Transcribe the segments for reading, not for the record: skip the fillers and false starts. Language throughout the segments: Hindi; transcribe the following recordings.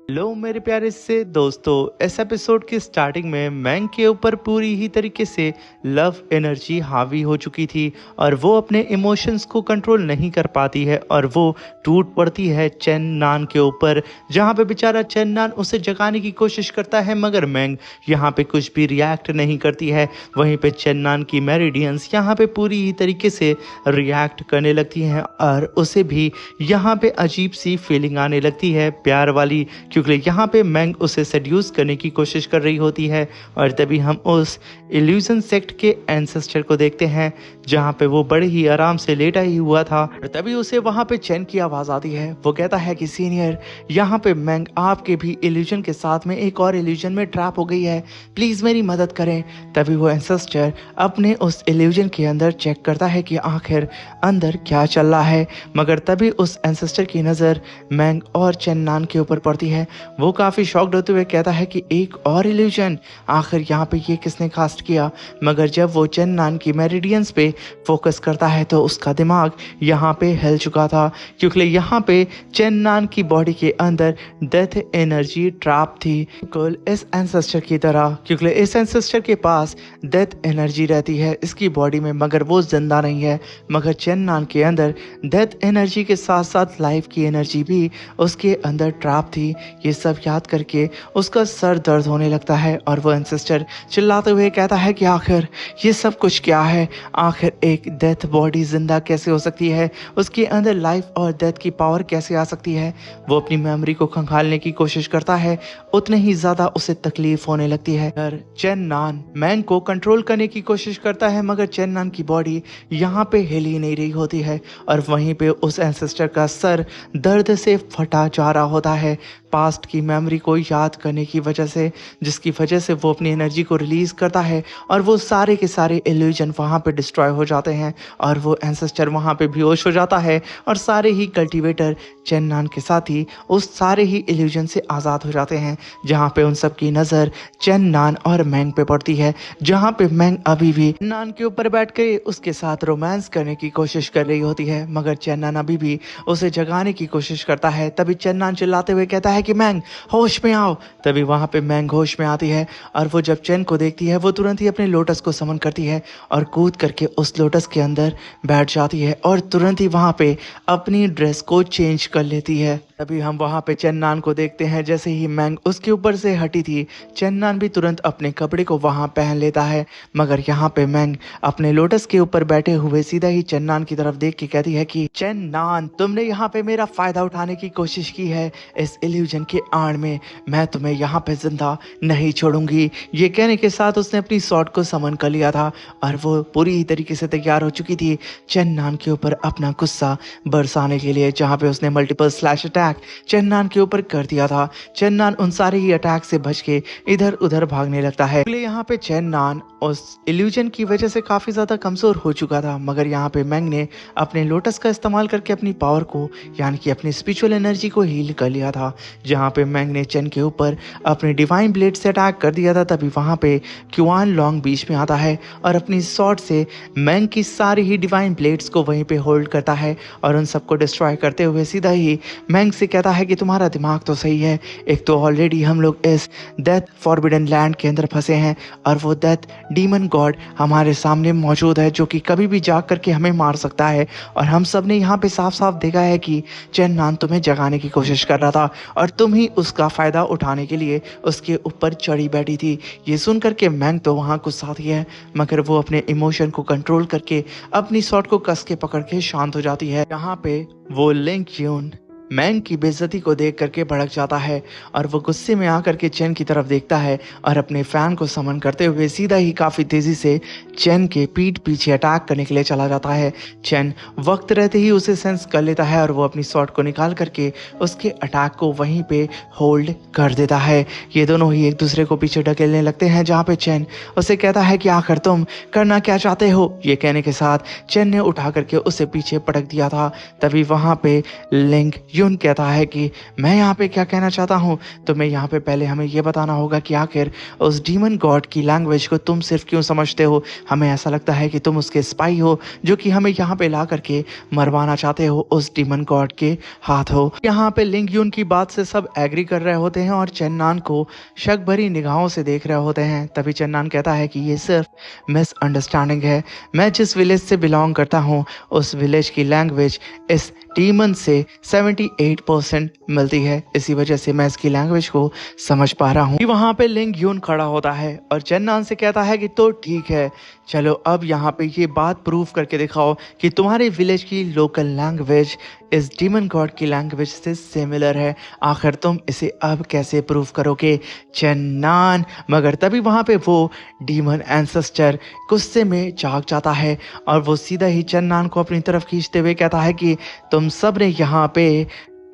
हेलो मेरे प्यारे से दोस्तों, इस एपिसोड की स्टार्टिंग में मैंग के ऊपर पूरी ही तरीके से लव एनर्जी हावी हो चुकी थी और वो अपने इमोशंस को कंट्रोल नहीं कर पाती है और वो टूट पड़ती है चेन नान के ऊपर, जहाँ पे बेचारा चेन नान उसे जगाने की कोशिश करता है मगर मैंग यहाँ पे कुछ भी रिएक्ट नहीं करती है। वहीं पे चेन नान की मेरिडियंस यहाँ पे पूरी ही तरीके से रिएक्ट करने लगती हैं और उसे भी यहाँ पे अजीब सी फीलिंग आने लगती है प्यार वाली, क्योंकि यहाँ पे मैंग उसे सेड्यूस करने की कोशिश कर रही होती है। और तभी हम उस इल्यूजन सेक्ट के एंसेस्टर को देखते हैं जहाँ पे वो बड़े ही आराम से लेटा ही हुआ था और तभी उसे वहाँ पे चैन की आवाज़ आती है। वो कहता है कि सीनियर, यहाँ पे मैंग आपके भी इल्यूजन के साथ में एक और इल्यूजन में ट्रैप हो गई है, प्लीज़ मेरी मदद करें। तभी वो एंसेस्टर अपने उस इल्यूजन के अंदर चेक करता है कि आखिर अंदर क्या चल रहा है, मगर तभी उस एंसेस्टर की नज़र मैंग और चेन नान के ऊपर पड़ती है। वो काफ़ी शॉक्ड होते हुए कहता है कि एक और इल्यूजन, आखिर यहाँ पे ये किसने कास्ट किया। मगर जब वो चेन नान की मेरिडियंस पे फोकस करता है तो उसका दिमाग यहाँ पे हिल चुका था, क्योंकि यहाँ पे चेन नान की बॉडी के अंदर डेथ एनर्जी ट्रैप थी, बिल्कुल इस एंसेस्टर की तरह, क्योंकि इस एंसेस्टर के पास डेथ एनर्जी रहती है इसकी बॉडी में, मगर वो जिंदा नहीं है। मगर चेन नान के अंदर डेथ एनर्जी के साथ साथ लाइफ की एनर्जी भी उसके अंदर ट्रैप थी। ये सब याद करके उसका सर दर्द होने लगता है और वो एंसेस्टर चिल्लाते हुए कहता है कि आखिर ये सब कुछ क्या है, आखिर एक डेथ बॉडी जिंदा कैसे हो सकती है, उसके अंदर लाइफ और डेथ की पावर कैसे आ सकती है। वो अपनी मेमोरी को खंगालने की कोशिश करता है, उतने ही ज्यादा उसे तकलीफ होने लगती है। चेन नान मैंग को कंट्रोल करने की कोशिश करता है मगर चेन नान की बॉडी यहाँ पे हिल ही नहीं रही होती है और वहीं पे उस एंसेस्टर का सर दर्द से फटा जा रहा होता है पास्ट की मेमोरी को याद करने की वजह से, जिसकी वजह से वो अपनी एनर्जी को रिलीज करता है और वो सारे के सारे इल्यूजन वहाँ पे डिस्ट्रॉय हो जाते हैं और वो एंसेस्टर वहाँ पे बेहोश हो जाता है और सारे ही कल्टीवेटर चेन नान के साथ ही उस सारे ही इल्यूजन से आज़ाद हो जाते हैं, जहाँ पे उन सब की नज़र चेन नान और मैंग पे पड़ती है, जहाँ पे मैंग अभी भी नान के ऊपर बैठ के उसके साथ रोमांस करने की कोशिश कर रही होती है, मगर चेन नान अभी भी उसे जगाने की कोशिश करता है। तभी चेन नान चिल्लाते हुए कहता है कि मैंग होश में आओ। तभी वहां पे मैंग होश में आती है और वो जब चेन को देखती है वो तुरंत ही अपने लोटस को समन करती है और कूद करके उस लोटस के अंदर बैठ जाती है और तुरंत ही वहां पे अपनी ड्रेस को चेंज कर लेती है। तभी हम वहां पे चेन नान को देखते हैं, जैसे ही मैंग उसके ऊपर से हटी थी चेन नान भी तुरंत अपने कपड़े को वहां पहन लेता है, मगर यहाँ पे मैंग अपने लोटस के ऊपर बैठे हुए सीधा ही चेन नान की तरफ देख के कहती है कि चेन नान, तुमने यहाँ पे मेरा फायदा उठाने की कोशिश की है इस इल्यूजन के आड़ में, मैं तुम्हें यहाँ पे जिंदा नहीं छोड़ूंगी। ये कहने के साथ उसने अपनी सॉर्ड को समन कर लिया था और वो पूरी तरीके से तैयार हो चुकी थी चेन नान के ऊपर अपना गुस्सा बरसाने के लिए, जहाँ पे उसने मल्टीपल स्लैश अटैक चेन नान के ऊपर कर दिया था। चेन नान उन सारे ही अटैक से बच के इधर उधर भागने लगता है। यहाँ पे चेन नान उस इल्यूजन की वजह से काफी ज्यादा कमजोर हो चुका था, मगर यहाँ पे मैंग ने अपने लोटस का इस्तेमाल करके अपनी पावर को यानी कि अपनी स्पिरिचुअल एनर्जी को हील कर लिया था, जहाँ पे मैंग ने चेन के ऊपर अपने डिवाइन ब्लेड से अटैक कर दिया था। तभी वहाँ पे क्युआन लॉन्ग बीच में आता है और अपनी स्वॉर्ड से मैंग की सारी ही डिवाइन ब्लेड्स को वहीं पे होल्ड करता है और उन सबको डिस्ट्रॉय करते हुए सीधा ही मैंग से कहता है कि तुम्हारा दिमाग तो सही है, एक तो ऑलरेडी हम लोग इस डेथ फॉरबिडन लैंड के अंदर फंसे हैं और वो डेथ डीमन गॉड हमारे सामने मौजूद है जो कि कभी भी जाग करके हमें मार सकता है, और हम सब ने यहाँ पे साफ साफ देखा है कि चेन नान तुम्हें जगाने की कोशिश कर रहा था और तुम ही उसका फायदा उठाने के लिए उसके ऊपर चढ़ी बैठी थी। ये सुन करके मैंग तो वहाँ गुस्साती है, मगर वो अपने इमोशन को कंट्रोल करके अपनी शॉट को कस के पकड़ के शांत हो जाती है। यहाँ पे वो लिंक यून मैंग की बेइज्जती को देख करके भड़क जाता है और वो गुस्से में आकर के चेन की तरफ देखता है और अपने फैन को समन करते हुए सीधा ही काफ़ी तेज़ी से चेन के पीठ पीछे अटैक करने के लिए चला जाता है। चेन वक्त रहते ही उसे सेंस कर लेता है और वो अपनी शॉट को निकाल करके उसके अटैक को वहीं पे होल्ड कर देता है। ये दोनों ही एक दूसरे को पीछे ढकेलने लगते हैं, जहाँ पे चेन उसे कहता है कि आखिर तुम करना क्या चाहते हो। ये कहने के साथ चेन ने उठा करके उसे पीछे पटक दिया था। तभी वहाँ पे लिंक यून कहता है कि मैं यहाँ पे क्या कहना चाहता हूँ, तुम्हें यहाँ पे पहले हमें ये बताना होगा कि आखिर उस डीमन गॉड की लैंग्वेज को तुम सिर्फ क्यों समझते हो। हमें ऐसा लगता है कि तुम उसके स्पाई हो जो कि हमें यहाँ पे ला करके मरवाना चाहते हो उस डीमन गॉड के हाथ हो। यहाँ पे लिंग यून की बात से सब एग्री कर रहे होते हैं और चेन्नान को शक भरी निगाहों से देख रहे होते हैं। तभी चेन्नान कहता है कि ये सिर्फ मिसअंडरस्टैंडिंग है। मैं जिस विलेज से बिलोंग करता हूँ उस विलेज की लैंग्वेज इस डीमन से 78% मिलती है, इसी वजह से मैं इसकी लैंग्वेज को समझ पा रहा हूँ। वहाँ पे लिंग यून खड़ा होता है और चेन्नान से कहता है कि तो ठीक है, चलो अब यहाँ पे ये बात प्रूव करके दिखाओ कि तुम्हारे विलेज की लोकल लैंग्वेज इस डीमन गॉड की लैंग्वेज से सिमिलर है। आखिर तुम इसे अब कैसे प्रूव करोगे चेन्नान। मगर तभी वहाँ पे वो डीमन एंसेस्टर गुस्से में जाग जाता है और वो सीधा ही चेन्नान को अपनी तरफ खींचते हुए कहता है कि तुम सब ने यहाँ पे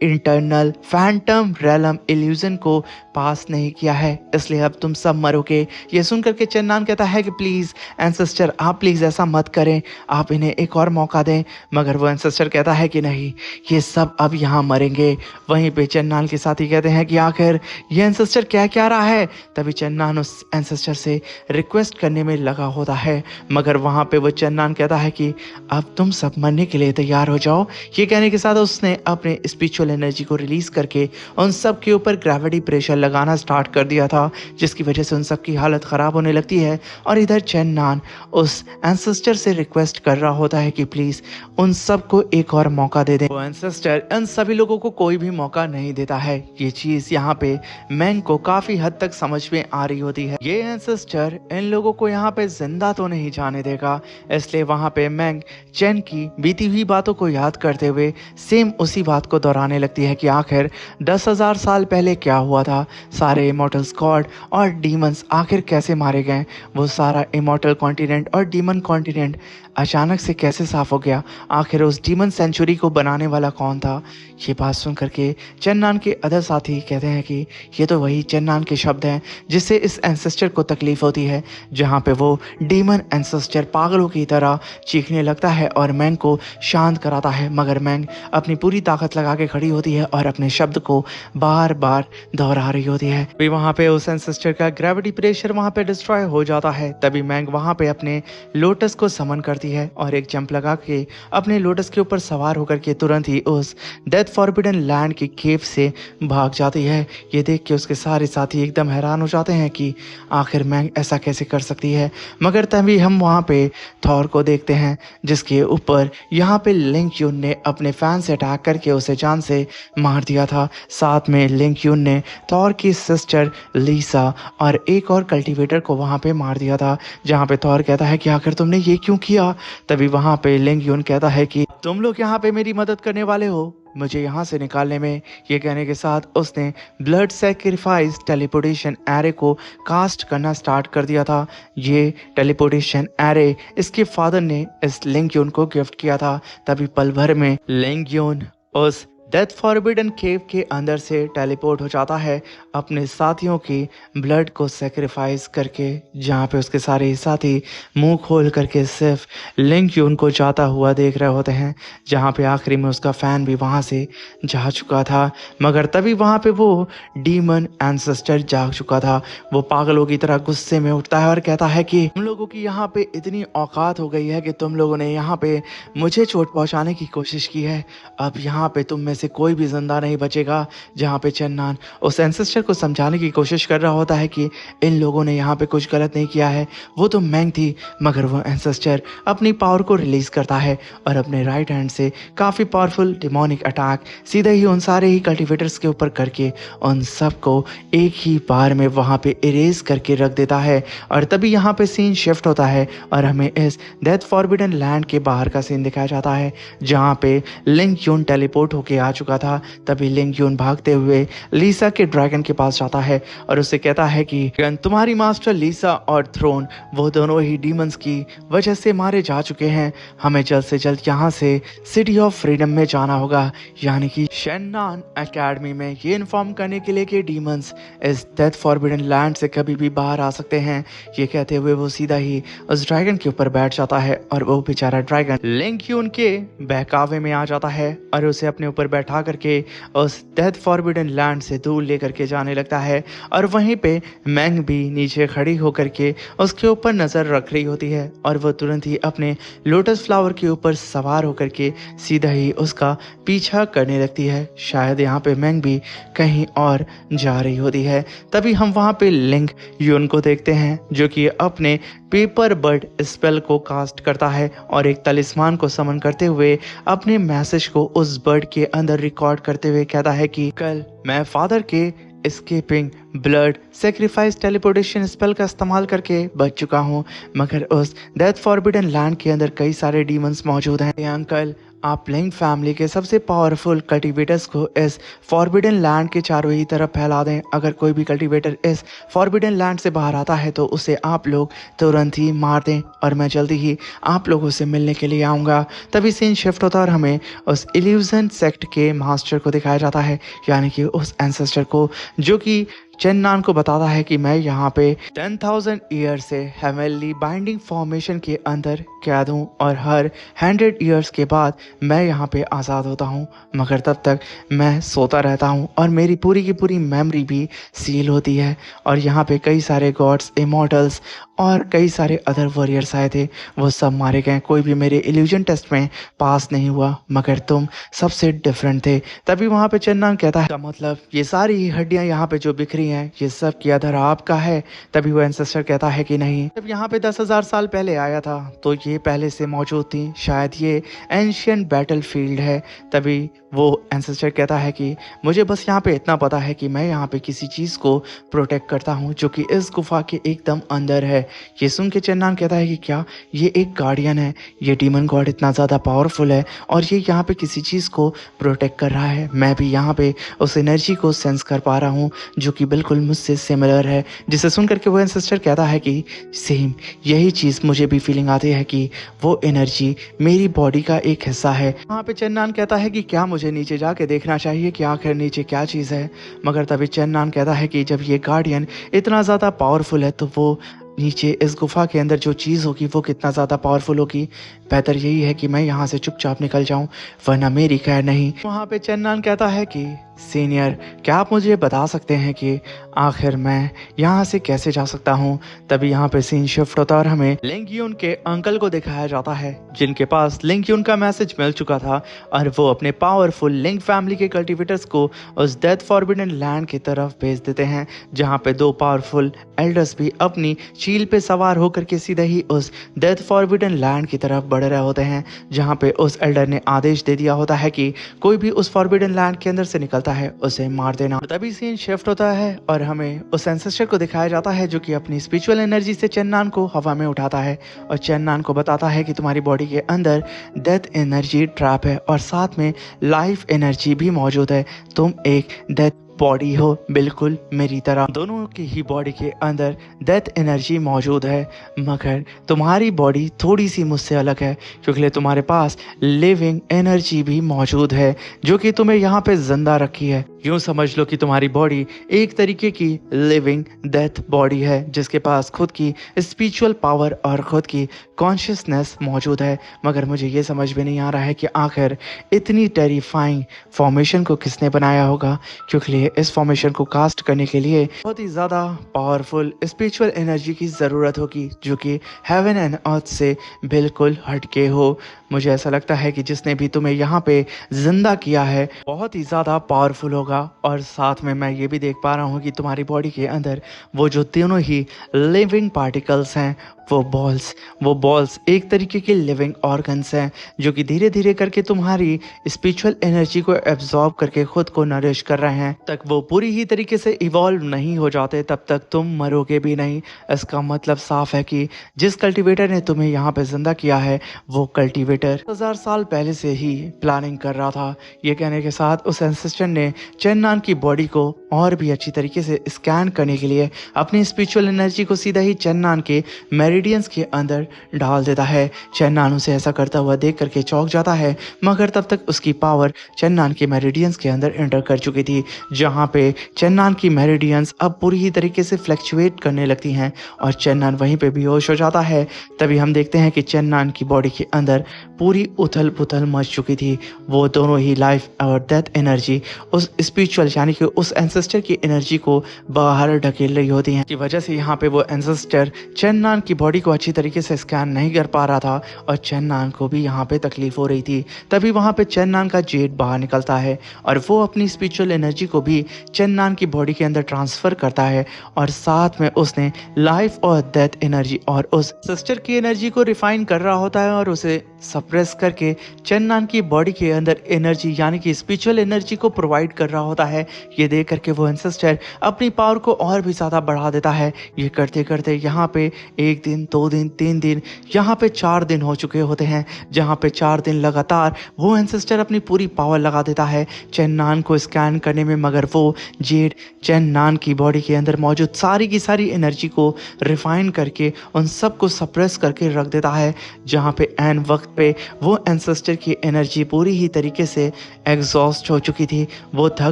इंटरनल फैंटम रेलम इल्यूजन को पास नहीं किया है, इसलिए अब तुम सब मरोगे। ये सुनकर के चेन्नान कहता है कि प्लीज़ एंसेस्टर आप प्लीज़ ऐसा मत करें, आप इन्हें एक और मौका दें। मगर वो एंसेस्टर कहता है कि नहीं, ये सब अब यहाँ मरेंगे। वहीं पे चेन्नान के साथी कहते हैं कि आखिर ये एंसेस्टर क्या क्या रहा है। तभी चेन्नान उस एंसेस्टर से रिक्वेस्ट करने में लगा होता है, मगर वहाँ पे वो चेन्नान कहता है कि अब तुम सब मरने के लिए तैयार हो जाओ। ये कहने के साथ उसने अपने स्पिरिचुअल एनर्जी को रिलीज करके उन सब के ऊपर ग्रेविटी प्रेशर लगाना स्टार्ट कर दिया था, जिसकी वजह से उन सब की हालत ख़राब होने लगती है। और इधर चेन्नान उस एंसेस्टर से रिक्वेस्ट कर रहा होता है कि प्लीज़ उन सब को एक और मौका दे दें। वो एंसेस्टर इन सभी लोगों को कोई भी मौका नहीं देता है। ये चीज़ यहाँ पे मैंग को काफ़ी हद तक समझ में आ रही होती है। ये एंसेस्टर इन लोगों को यहाँ पे जिंदा तो नहीं जाने देगा, इसलिए वहाँ पे मैंग चेन की बीती हुई बातों को याद करते हुए सेम उसी बात को दोहराने लगती है कि आखिर 10,000 साल पहले क्या हुआ था। सारे इमॉर्टल्स गॉड और डीमंस आखिर कैसे मारे गए। वो सारा इमॉर्टल कॉन्टिनेंट और डीमन कॉन्टिनेंट अचानक से कैसे साफ हो गया। आखिर उस डीमन सेंचुरी को बनाने वाला कौन था। ये बात सुन करके चेन्नान के अदर साथी कहते हैं कि ये तो वही चेन्नान के शब्द हैं जिससे इस एंसेस्टर को तकलीफ होती है। जहाँ पे वो डीमन एंसेस्टर पागलों की तरह चीखने लगता है और मैंग को शांत कराता है, मगर मैंग अपनी पूरी ताकत लगा के खड़ी होती है और अपने शब्द को बार बार दोहरा रही होती है। फिर वहाँ पे उस एंसेस्टर का ग्रेविटी प्रेशर वहाँ पे डिस्ट्रॉय हो जाता है। तभी मैंग वहाँ पे अपने लोटस को समन करती है और एक जंप लगा के अपने लोटस के ऊपर सवार होकर के तुरंत ही उस डेथ फॉरबिडन लैंड की केव से भाग जाती है। ये देख के उसके सारे साथी एकदम हैरान हो जाते हैं कि आखिर मैंग ऐसा कैसे कर सकती है। मगर तभी हम वहाँ पे थॉर को देखते हैं जिसके ऊपर यहाँ पे लिंग यून ने अपने फैन से अटैक करके उसे जान से मार दिया था। साथ में लिंग यून ने थॉर की सिस्टर लीसा और एक और कल्टीवेटर को वहाँ पे मार दिया था। जहाँ पे थॉर कहता है कि आखिर तुमने ये क्यों किया। तभी वहाँ पे लिंग यून कहता है कि तुम लोग यहाँ पे मेरी मदद करने वाले हो मुझे यहाँ से निकालने में। ये कहने के साथ उसने ब्लड सैक्रिफाइस टेलीपोर्टेशन एरे को कास्ट करना स्टार्ट कर दिया था। ये टेलीपोर्टेशन एरे इसके फादर ने इस लिंग यून को गिफ्ट किया था। तभी पल भर में लिंग यून उस डेथ फॉरबिडन केव के अंदर से टेलीपोर्ट हो जाता है अपने साथियों की ब्लड को सेक्रीफाइस करके, जहाँ पे उसके सारे साथी मुंह खोल करके सिर्फ लिंग यून को जाता हुआ देख रहे होते हैं। जहाँ पे आखिरी में उसका फैन भी वहाँ से जा चुका था। मगर तभी वहाँ पे वो डीमन एंसेस्टर जाग चुका था। वो पागलों की तरह गुस्से में उठता है और कहता है कि तुम लोगों की यहाँ पे इतनी औकात हो गई है कि तुम लोगों ने यहाँ पे मुझे चोट पहुँचाने की कोशिश की है। अब यहाँ पे तुम में से कोई भी जिंदा नहीं बचेगा। जहाँ पे चेन्नान उस एंसेस्टर को समझाने की कोशिश कर रहा होता है कि इन लोगों ने यहाँ पे कुछ गलत नहीं किया है, वो तो मैंग थी। मगर वो एंसेस्टर अपनी पावर को रिलीज करता है और अपने राइट हैंड से काफ़ी पावरफुल डिमोनिक अटैक सीधे ही उन सारे ही कल्टीवेटर्स के ऊपर करके उन सबको एक ही बार में वहाँ पे इरेज करके रख देता है। और तभी यहाँ पे सीन शिफ्ट होता है और हमें इस डेथ फॉरबिडन लैंड के बाहर का सीन दिखाया जाता है, जहाँ पे लिंग यून टेलीपोर्ट होके आ चुका था। तभी लिंग यून भागते हुए लीसा के ड्रैगन के पास जाता है और उसे कहता है कि तुम्हारी मास्टर लीसा और थ्रोन वो दोनों ही डीमंस की वजह से मारे जा चुके हैं। हमें जल्द से जल्द यहाँ से सिटी ऑफ फ्रीडम में जाना होगा, यानी कि शेन्नान एकेडमी में, ये इन्फॉर्म करने के लिए कि डीमंस इस डेथ फॉरबिडन लैंड से कभी भी बाहर आ सकते हैं। ये कहते हुए वो सीधा ही उस ड्रैगन के ऊपर बैठ जाता है और वो बेचारा ड्रैगन लिंग यून के बहकावे में आ जाता है और उसे अपने ऊपर बैठा करके उस डेथ फॉरबिडन लैंड से दूर लेकर के जाने लगता है। और वहीं पे मैंग भी नीचे खड़ी होकर के उसके ऊपर नज़र रख रही होती है और वो तुरंत ही अपने लोटस फ्लावर के ऊपर सवार होकर के सीधा ही उसका पीछा करने लगती है। शायद यहाँ पे मैंग भी कहीं और जा रही होती है। तभी हम वहाँ पे लिंग यून को देखते हैं जो कि अपने पेपर बर्ड स्पेल को कास्ट करता है और एक तलिस्मान को समन करते हुए अपने मैसेज को उस बर्ड के अंदर रिकॉर्ड करते हुए कहता है कि कल मैं फादर के escaping blood sacrifice teleportation spell का इस्तेमाल करके बच चुका हूँ, मगर उस डेथ फॉरबिडन लैंड के अंदर कई सारे डीमंस मौजूद हैं। अंकल, आप लिंग फैमिली के सबसे पावरफुल कल्टीवेटर्स को इस फॉरबिडन लैंड के चारों ही तरफ फैला दें। अगर कोई भी कल्टीवेटर इस फॉरबिडन लैंड से बाहर आता है तो उसे आप लोग तुरंत ही मार दें और मैं जल्दी ही आप लोगों से मिलने के लिए आऊँगा। तभी सीन शिफ्ट होता है और हमें उस इल्यूजन सेक्ट के मास्टर को दिखाया जाता है, यानी कि उस एंसेस्टर को, जो कि चेन्नान को बताता है कि मैं यहाँ पे 10,000 ईयर से हेवनली बाइंडिंग फॉर्मेशन के अंदर कैद हूँ और हर 100 ईयर्स के बाद मैं यहाँ पे आज़ाद होता हूँ, मगर तब तक मैं सोता रहता हूँ और मेरी पूरी की पूरी मेमोरी भी सील होती है। और यहाँ पे कई सारे गॉड्स, इमॉर्टल्स और कई सारे अदर वॉरियर्स आए थे, वो सब मारे गए। कोई भी मेरे इल्यूजन टेस्ट में पास नहीं हुआ, मगर तुम सबसे डिफरेंट थे। तभी वहाँ पे चेन्नान कहता है, मतलब ये सारी हड्डियाँ यहाँ पे जो बिखरी हैं, ये सब की आधार आपका है? तभी वो एंसेस्टर कहता है कि नहीं, जब यहाँ पे 10,000 साल पहले आया था तो ये पहले से मौजूद थी, शायद ये एंशियंट बैटल फील्ड है। तभी वो एंसेस्टर कहता है कि मुझे बस यहाँ पे इतना पता है कि मैं यहाँ पे किसी चीज़ को प्रोटेक्ट करता हूँ जो कि इस गुफा के एकदम अंदर है। ये सुन के चेन्नान कहता है कि क्या ये एक गार्डियन है? ये डीमन गॉड इतना ज़्यादा पावरफुल है और ये यहाँ पे किसी चीज़ को प्रोटेक्ट कर रहा है। मैं भी यहाँ पे उस एनर्जी को सेंस कर पा रहा हूँ जो कि बिल्कुल मुझसे सिमिलर है। जिसे सुन करके वो एंसेस्टर कहता है कि सेम यही चीज़ मुझे भी फीलिंग आती है कि वो एनर्जी मेरी बॉडी का एक हिस्सा है। वहाँ पे चेन्नान कहता है कि क्या मुझे नीचे जाके देखना चाहिए कि आखिर नीचे क्या चीज़ है? मगर तभी चेन्नान कहता है कि जब ये गार्डियन इतना ज़्यादा पावरफुल है तो वो नीचे इस गुफा के अंदर जो चीज़ होगी वो कितना ज़्यादा पावरफुल होगी। बेहतर यही है कि मैं यहाँ से चुपचाप निकल जाऊँ, वरना मेरी खैर नहीं। वहाँ पे चेन्नान कहता है कि सीनियर, क्या आप मुझे बता सकते हैं कि आखिर मैं यहाँ से कैसे जा सकता हूँ? तभी यहाँ पे सीन शिफ्ट होता है और हमें लिंग यून के अंकल को दिखाया जाता है, जिनके पास लिंग यून का मैसेज मिल चुका था और वो अपने पावरफुल लिंग फैमिली के कल्टीवेटर्स को उस डेथ फॉरबिडन लैंड की तरफ भेज देते हैं, जहाँ पे दो पावरफुल एल्डर्स भी अपनी चील पे सवार होकर के सीधे ही उस डेथ फॉरबिडन लैंड की तरफ बढ़ रहे होते हैं, जहाँ पे उस एल्डर ने आदेश दे दिया होता है कि कोई भी उस फॉरबिडन लैंड के अंदर से निकलता है उसे मार देना। तभी सीन शिफ्ट होता है और हमें उस एंसेस्टर को दिखाया जाता है जो कि अपनी स्पिरिचुअल एनर्जी से चेन्नान को हवा में उठाता है और चेन्नान को बताता है कि तुम्हारी बॉडी के अंदर डेथ एनर्जी ट्रैप है और साथ में लाइफ एनर्जी भी मौजूद है। तुम एक डेथ बॉडी हो, बिल्कुल मेरी तरह। दोनों की ही बॉडी के अंदर डेथ एनर्जी मौजूद है, मगर तुम्हारी बॉडी थोड़ी सी मुझसे अलग है क्योंकि तुम्हारे पास लिविंग एनर्जी भी मौजूद है जो कि तुम्हें यहाँ पे जिंदा रखी है। यूं समझ लो कि तुम्हारी बॉडी एक तरीके की लिविंग डेथ बॉडी है जिसके पास खुद की स्पिरिचुअल पावर और खुद की कॉन्शियसनेस मौजूद है। मगर मुझे ये समझ में नहीं आ रहा है कि आखिर इतनी टेरिफाइंग फॉर्मेशन को किसने बनाया होगा, क्योंकि इस फॉर्मेशन को कास्ट करने के लिए बहुत ही ज़्यादा पावरफुल स्पिरिचुअल एनर्जी की ज़रूरत होगी जो कि हेवन एंड अर्थ से बिल्कुल हटके हो। मुझे ऐसा लगता है कि जिसने भी तुम्हें यहाँ पे जिंदा किया है बहुत ही ज़्यादा पावरफुल होगा। और साथ में मैं ये भी देख पा रहा हूँ कि तुम्हारी बॉडी के अंदर वो जो तीनों ही लिविंग पार्टिकल्स हैं, वो बॉल्स एक तरीके के लिविंग ऑर्गन्स हैं जो कि धीरे धीरे करके तुम्हारी स्पिरिचुअल एनर्जी को एब्जॉर्ब करके खुद को नरिश कर रहे हैं। तक वो पूरी ही तरीके से इवॉल्व नहीं हो जाते तब तक तुम मरोगे भी नहीं। इसका मतलब साफ है कि जिस कल्टीवेटर ने तुम्हें यहाँ पे जिंदा किया है वो कल्टीवेटर 1000 साल पहले से ही प्लानिंग कर रहा था। ये कहने के साथ उस एंसेस्टर ने चेन्नान की बॉडी को और भी अच्छी तरीके से स्कैन करने के लिए अपनी स्पिरिचुअल एनर्जी को सीधा ही चन्नान के मेरिडियंस के अंदर डाल देता है। चन्नान उसे ऐसा करता हुआ देख करके चौंक जाता है, मगर तब तक उसकी पावर चन्नान के मेरिडियंस के अंदर एंटर कर चुकी थी, जहां पे चन्नान की मेरिडियंस अब पूरी ही तरीके से फ्लक्चुएट करने लगती हैं और चन्नान वहीं पे बेहोश हो जाता है। तभी हम देखते हैं कि चन्नान की बॉडी के अंदर पूरी उथल पुथल मच चुकी थी। वो दोनों ही लाइफ और डेथ एनर्जी उस स्पिरिचुअल यानी कि उस एंसेस्टर की एनर्जी को बाहर ढकेल रही होती हैं, की वजह से यहाँ पे वो एंसेस्टर चन्नान की बॉडी को अच्छी तरीके से स्कैन नहीं कर पा रहा था और चन्नान को भी यहाँ पे तकलीफ हो रही थी। तभी वहाँ पे चन्नान का जेड बाहर निकलता है और वो अपनी स्पिरिचुअल एनर्जी को भी चन्नान की बॉडी के अंदर ट्रांसफर करता है और साथ में उसने लाइफ और डेथ एनर्जी और उस सिस्टर की एनर्जी को रिफाइन कर रहा होता है और उसे सप्रेस करके चन्नान की बॉडी के अंदर एनर्जी यानी कि स्पिरिचुअल एनर्जी को प्रोवाइड कर रहा होता है। ये देख करके वो एंसेस्टर अपनी पावर को और भी ज़्यादा बढ़ा देता है। ये करते करते यहाँ पे 1 दिन 2 दिन 3 दिन यहाँ पे 4 दिन हो चुके होते हैं, जहाँ पे 4 दिन लगातार वो एंसेस्टर अपनी पूरी पावर लगा देता है चन्नान को स्कैन करने में, मगर वो जेड चन्नान की बॉडी के अंदर मौजूद सारी की सारी एनर्जी को रिफाइन करके उन सबको सप्रेस करके रख देता है। जहाँ पे एन वक्त पे वो एंसेस्टर की एनर्जी पूरी ही तरीके से एग्जॉस्ट हो चुकी थी, वो थक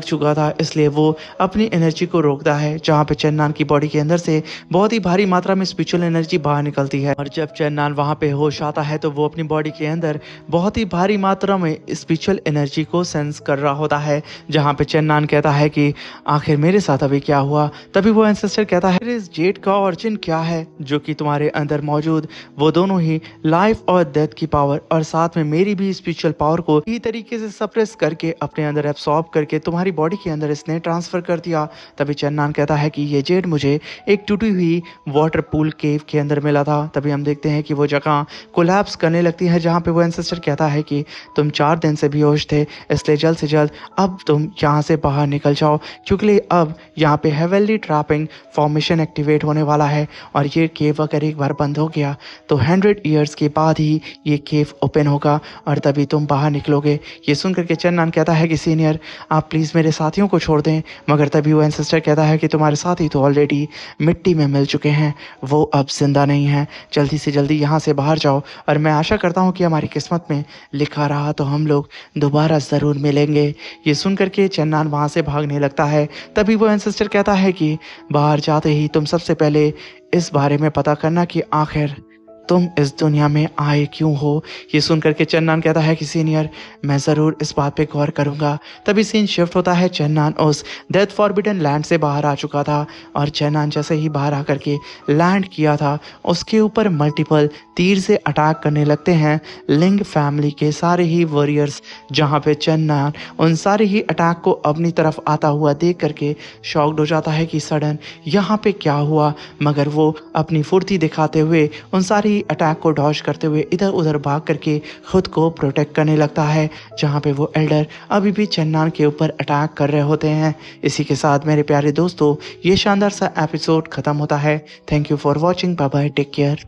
चुका था, इसलिए वो अपनी एनर्जी को रोकता है। जहाँ पे चन्नान की बॉडी के अंदर से बहुत ही भारी मात्रा में स्पिरिचुअल एनर्जी बाहर निकलती है और जब चन्नान वहाँ पे होश आता है तो वो अपनी बॉडी के अंदर बहुत ही भारी मात्रा में स्पिरिचुअल एनर्जी को सेंस कर रहा होता है। जहाँ पे चन्नान कहता है कि आखिर मेरे साथ अभी क्या हुआ। तभी वो एंसेस्टर कहता है इस जेड का ऑरिजिन क्या है जो कि तुम्हारे अंदर मौजूद वो दोनों ही लाइफ और डेथ की पावर और साथ में मेरी भी स्पिरिचुअल पावर को इसी तरीके से सप्रेस करके अपने अंदर एब्सॉर्ब करके तुम्हारी बॉडी के अंदर इसने ट्रांसफर कर दिया। तभी चन्नान कहता है कि ये जेड मुझे एक टूटी हुई वाटर पूल केव के अंदर मिला था। तभी हम देखते हैं कि वो जगह कोलैप्स करने लगती है, जहाँ पे वो एंसेस्टर कहता है कि तुम 4 दिन से बेहोश थे, इसलिए जल्द से जल्द अब तुम यहाँ से बाहर निकल जाओ, क्योंकि अब यहाँ पे हेवनली ट्रैपिंग फॉर्मेशन एक्टिवेट होने वाला है और ये केव अगर एक बार बंद हो गया तो 100 ईयर्स के बाद ही ये केव ओपन होगा और तभी तुम बाहर निकलोगे। ये सुन करके चन्नान कहता है कि सीनियर आप प्लीज़ मेरे साथियों को छोड़ दें, मगर तभी वो एंसेस्टर कहता है कि तुम्हारे साथी तो ऑलरेडी मिट्टी में मिल चुके हैं, वो अब जिंदा नहीं है, जल्दी से जल्दी यहाँ से बाहर जाओ और मैं आशा करता हूँ कि हमारी किस्मत में लिखा रहा तो हम लोग दोबारा ज़रूर मिलेंगे। ये सुन करके चन्नान वहाँ से भागने लगता है। तभी वो एंसेस्टर कहता है कि बाहर जाते ही तुम सबसे पहले इस बारे में पता करना कि आखिर तुम इस दुनिया में आए क्यों हो। ये सुन करके चन्नान कहता है कि सीनियर मैं ज़रूर इस बात पे गौर करूँगा। तभी सीन शिफ्ट होता है, चन्नान उस डेथ फॉरबिडन लैंड से बाहर आ चुका था और चन्नान जैसे ही बाहर आकर के लैंड किया था उसके ऊपर मल्टीपल तीर से अटैक करने लगते हैं लिंग फैमिली के सारे ही वॉरियर्स। जहाँ पे चन्नान उन सारे ही अटैक को अपनी तरफ आता हुआ देख करके शॉक्ड हो जाता है कि सडन यहाँ पे क्या हुआ, मगर वो अपनी फुर्ती दिखाते हुए उन सारी अटैक को डॉज करते हुए इधर उधर भाग करके खुद को प्रोटेक्ट करने लगता है। जहाँ पे वो एल्डर अभी भी चन्नान के ऊपर अटैक कर रहे होते हैं। इसी के साथ मेरे प्यारे दोस्तों ये शानदार सा एपिसोड खत्म होता है। Thank you for watching, bye bye, take care.